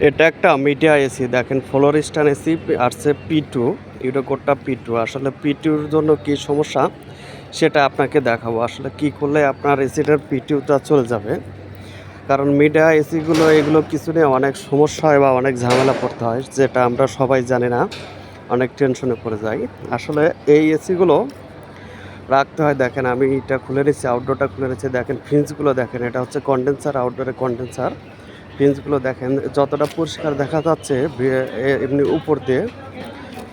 এটা একটা media AC দেখেন, ফ্লোরিস্টান এসি আসছে P2, ইউরোকোডটা P2। আসলে P2-র জন্য কি সমস্যা সেটা আপনাকে দেখাবো। আসলে কি করলে আপনার এসিটার P2টা চলে যাবে। কারণ মিডিয়া এসিগুলো এগুলো কিছু নিয়ে অনেক সমস্যা হয় বা অনেক ঝামেলা পড়তে হয়, যেটা আমরা সবাই জানি না, অনেক টেনশনে পড়ে যাই। আসলে এই এসিগুলো রাখতে হয়। দেখেন আমি এটা খুলে নিচ্ছি, আউটডোরটা খুলে নিচ্ছি। দেখেন ফিন্সগুলো দেখেন, এটা হচ্ছে কন্ডেন্সার, আউটডোরে কন্ডেন্সার। ফিন্সগুলো দেখেন যতটা পরিষ্কার দেখা যাচ্ছে এমনি উপর দিয়ে,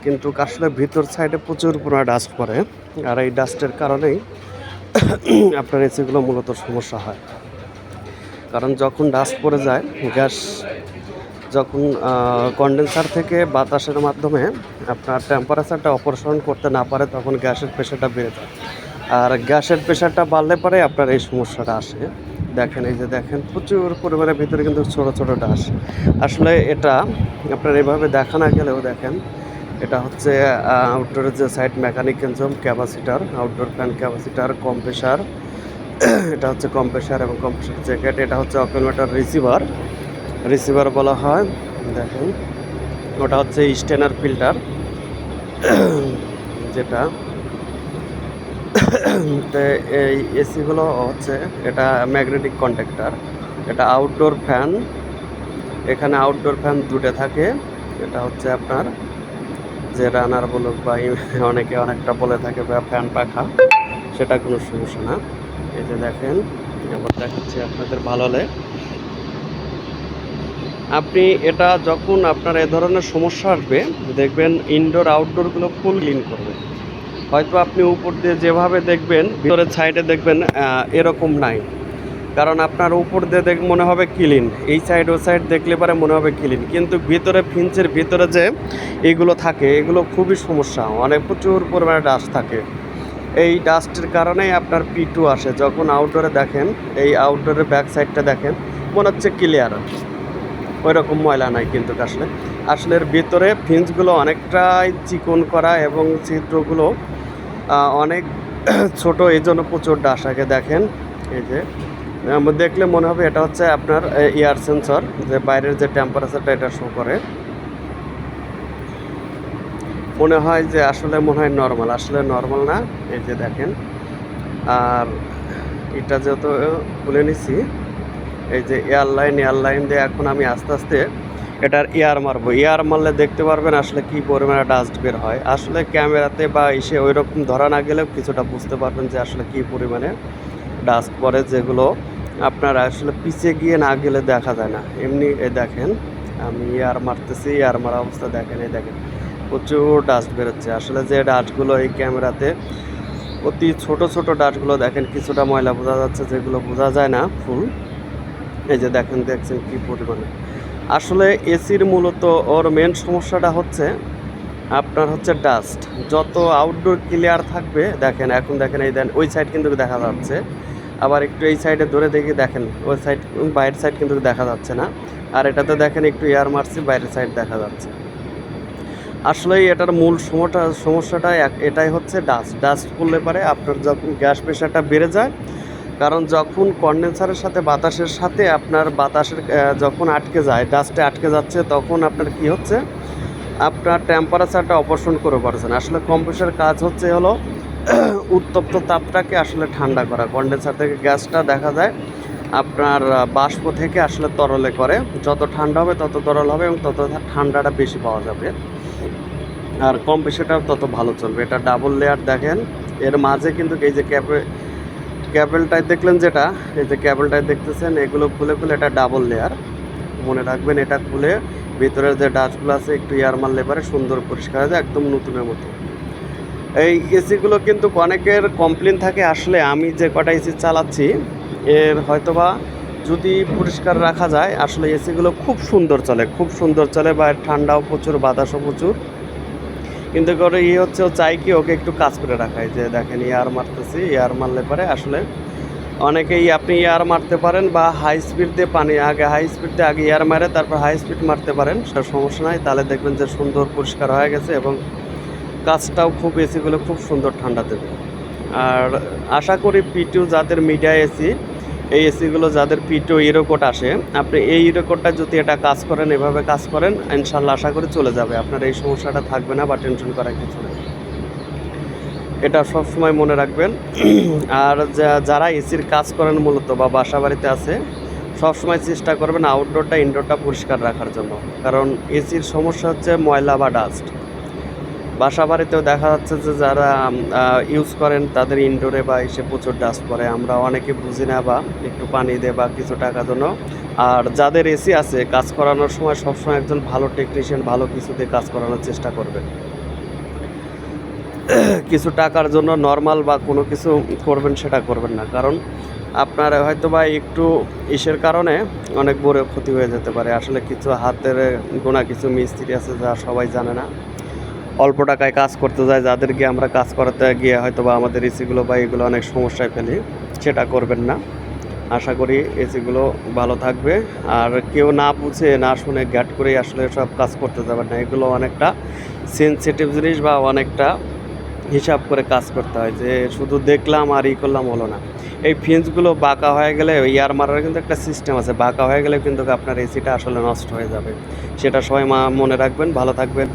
কিন্তু আসলে ভিতর সাইডে প্রচুর পরিমাণে ডাস্ট পড়ে। আর এই ডাস্টের কারণেই আপনার এসিগুলো মূলত সমস্যা হয়। কারণ যখন ডাস্ট পড়ে যায়, গ্যাস যখন কন্ডেন্সার থেকে বাতাসের মাধ্যমে আপনার টেম্পারেচারটা অপারেশন করতে না পারে, তখন গ্যাসের প্রেশারটা বেড়ে যায়। আর গ্যাসের প্রেশারটা বাড়লে পরে আপনার এই সমস্যাটা আসে। দেখেন এই যে দেখেন প্রচুর পরিমাণের ভিতরে কিন্তু ছোটো ছোটো ডাস্ট। আসলে এটা আপনার এভাবে দেখা না গেলেও দেখেন, এটা হচ্ছে আউটডোরের যে side mechanism, capacitor, outdoor fan capacitor, compressor. এটা হচ্ছে কম্প্রেসার এবং কম্প্রেসার জ্যাকেট। এটা হচ্ছে অকুমেটার রিসিভার, রিসিভার বলা হয়। দেখেন ওটা হচ্ছে স্টেনার ফিল্টার, যেটা তো এই এসিগুলো হচ্ছে, এটা ম্যাগনেটিক কন্ট্যাক্টর। এটা আউটডোর ফ্যান, এখানে আউটডোর ফ্যান দুটো থাকে। এটা হচ্ছে আপনার যে রানার বলুক বা অনেকে অনেকটা বলে থাকে বা ফ্যান পাখা, সেটা কোনো সমস্যা না। এই যে দেখেন, এবার দেখাচ্ছি আপনাদের ভালো হলে। আপনি এটা যখন আপনার এ ধরনের সমস্যা আসবে, দেখবেন ইনডোর আউটডোরগুলো ফুল ক্লিন করবে। হয়তো আপনি উপর দিয়ে যেভাবে দেখবেন, ভিতরের সাইডে দেখবেন এরকম নাই। কারণ আপনার উপর দিয়ে মনে হবে ক্লিন, এই সাইড ও সাইড দেখলে পরে মনে হবে ক্লিন, কিন্তু ভিতরে ফিঞ্চের ভিতরে যে এগুলো থাকে, এগুলো খুবই সমস্যা। অনেক প্রচুর পরিমাণে ডাস্ট থাকে। এই ডাস্টের কারণেই আপনার P2 আসে। যখন আউটডোরে দেখেন, এই আউটডোরের ব্যাক সাইডটা দেখেন, মনে হচ্ছে ক্লিয়ার, ওই রকম ময়লা নাই। কিন্তু আসলে আসলে এর ভিতরে ফিঞ্চগুলো অনেকটাই চিকন করা এবং ছিদ্রগুলো অনেক ছোট, এই জন্য প্রচুর ডাস্ট আগে দেখেন। এই যে দেখলে মনে হবে এটা হচ্ছে আপনার এয়ার সেন্সর, যে বাইরের যে টেম্পারেচারটা এটা শো করে। মনে হয় যে আসলে মনে হয় নর্মাল, আসলে নর্মাল না। এই যে দেখেন, আর এটা যেহেতু খুলে নিছি, এই যে এয়ারলাইন দিয়ে এখন আমি আস্তে আস্তে এটার এয়ার মারবো। এয়ার মারলে দেখতে পারবেন আসলে কি পরিমাণে ডাস্ট বের হয়। আসলে ক্যামেরাতে বা এসে ওই রকম ধরা না গেলেও কিছুটা বুঝতে পারবেন যে আসলে কি পরিমাণে ডাস্ট পড়ে, যেগুলো আপনার আসলে পিছিয়ে গিয়ে না গেলে দেখা যায় না। এমনি দেখেন আমি এয়ার মারতেছি, এয়ার মারা অবস্থা দেখেন, এই দেখেন প্রচুর ডাস্ট বেরোচ্ছে। আসলে যে ডাস্টগুলো এই ক্যামেরাতে অতি ছোট ছোট ডাস্টগুলো দেখেন, কিছুটা ময়লা বোঝা যাচ্ছে, যেগুলো বোঝা যায় না ফুল। এই যে দেখছেন কি পরিমাণে। আসলে এসির মূলত ওর মেন সমস্যাটা হচ্ছে আপনার হচ্ছে ডাস্ট। যত আউটডোর ক্লিয়ার থাকবে, দেখেন এখন দেখেন, এই দেন ওই সাইড কিন্তু দেখা যাচ্ছে, আবার একটু এই সাইডে ধরে দেখি, দেখেন ওই সাইড, বাইরের সাইড কিন্তু দেখা যাচ্ছে না। আর এটাতে দেখেন একটু এয়ার মারছি, বাইরের সাইড দেখা যাচ্ছে। আসলেই এটার মূল সমস্যাটা এটাই হচ্ছে ডাস্ট পড়লে পারে আপনার যখন গ্যাস প্রেশারটা বেড়ে যায়। কারণ যখন কন্ডেন্সারের সাথে বাতাসের সাথে আপনার বাতাসের যখন আটকে যায়, ডাস্টে আটকে যাচ্ছে, তখন আপনার কি হচ্ছে, আপনার টেম্পারেচারটা অপারেশন করে পারছেন। আসলে কম্প্রেসরের কাজ হচ্ছে হলো উত্তপ্ত তাপটাকে আসলে ঠান্ডা করা। কন্ডেন্সার থেকে গ্যাসটা দেখা যায় আপনার বাষ্প থেকে আসলে তরলে করে, যত ঠান্ডা হবে তত তরল হবে এবং তত ঠান্ডাটা বেশি পাওয়া যাবে, আর কম্প্রেসরটাও তত ভালো চলবে। এটা ডাবল লেয়ার দেখেন, এর মাঝে কিন্তু এই যে ক্যাবেলটাই দেখলেন, যেটা এই যে ক্যাবেলটাই দেখতেছেন, এগুলো খুলে এটা ডাবল লেয়ার। মনে রাখবেন, এটা খুলে ভিতরের যে ডাস্টগুলো আছে একটু এয়ার মারলে পরে সুন্দর পরিষ্কার হয়ে যায়, একদম নতুনের মতো। এই এসিগুলো কিন্তু অনেকের কমপ্লেন থাকে। আসলে আমি যে কটা এসি চালাচ্ছি, এর হয়তোবা যদি পরিষ্কার রাখা যায়, আসলে এসিগুলো খুব সুন্দর চলে, বা ঠান্ডাও প্রচুর, বাতাসও প্রচুর। কিন্তু করে হচ্ছে, ও চাই কি ওকে একটু কাজ করে রাখায়। যে দেখেন এয়ার মারতেছি, এয়ার মারলে পরে আসলে অনেকেই আপনি এয়ার মারতে পারেন বা হাই স্পিড দিয়ে হাই স্পিড দিয়ে আগে এয়ার মারে তারপর হাই স্পিড মারতে পারেন, সেটা সমস্যা নাই। তাহলে দেখবেন যে সুন্দর পরিষ্কার হয়ে গেছে এবং কাজটাও খুব, এসিগুলো খুব সুন্দর ঠান্ডা দেবে। আর আশা করি P2 যাদের মিডিয়া এসি, এই এসিগুলো যাদের পিটো ইরোকোট আসে, আপনি এই ইরোকোটটা যদি এটা কাজ করেন, এভাবে কাজ করেন, ইনশাল্লাহ আশা করি চলে যাবে। আপনার এই সমস্যাটা থাকবে না বা টেনশন করার কিছু নেই। এটা সবসময় মনে রাখবেন। আর যারা এসির কাজ করেন মূলত বা বাসা বাড়িতে আছে, সবসময় চেষ্টা করবেন আউটডোরটা ইনডোরটা পরিষ্কার রাখার জন্য। কারণ এসির সমস্যা হচ্ছে ময়লা বা ডাস্ট। বাসা বাড়িতেও দেখা যাচ্ছে যে যারা ইউজ করেন তাদের ইনডোরে বা এসে প্রচুর ডাস্ট পড়ে। আমরা অনেকে বুঝি না বা একটু পানি দিয়ে বা কিছু টাকার জন্য। আর যাদের এসি আছে, কাজ করানোর সময় সবসময় একজন ভালো টেকনিশিয়ান ভালো কিছু দিয়ে কাজ করানোর চেষ্টা করবেন। কিছু টাকার জন্য নর্মাল বা কোনো কিছু করবেন সেটা করবেন না। কারণ আপনার হয়তো বা একটু ইসের কারণে অনেক বড় ক্ষতি হয়ে যেতে পারে। আসলে কিছু হাতের গোনা কিছু মিস্ত্রি আছে যা সবাই জানে না। অল্প টাকায় কাজ করতে যায়, যাদেরকে আমরা কাজ করাতে গিয়ে হয়তো বা আমাদের এসিগুলো বা এগুলো অনেক সমস্যায় ফেলি। সেটা করবেন না। আশা করি এসিগুলো ভালো থাকবে। আর কেউ না বুঝে না শুনে গ্যাট করেই আসলে সব কাজ করতে যাবেন না। এগুলো অনেকটা সেনসিটিভ জিনিস বা অনেকটা হিসাব করে কাজ করতে হয়, যে শুধু দেখলাম আর করলাম হলো না। এই ফিন্সগুলো বাঁকা হয়ে গেলে ইয়ার মারার কিন্তু একটা সিস্টেম আছে, বাঁকা হয়ে গেলে কিন্তু আপনার এসিটা আসলে নষ্ট হয়ে যাবে। সেটা সবাই মনে রাখবেন। ভালো থাকবেন।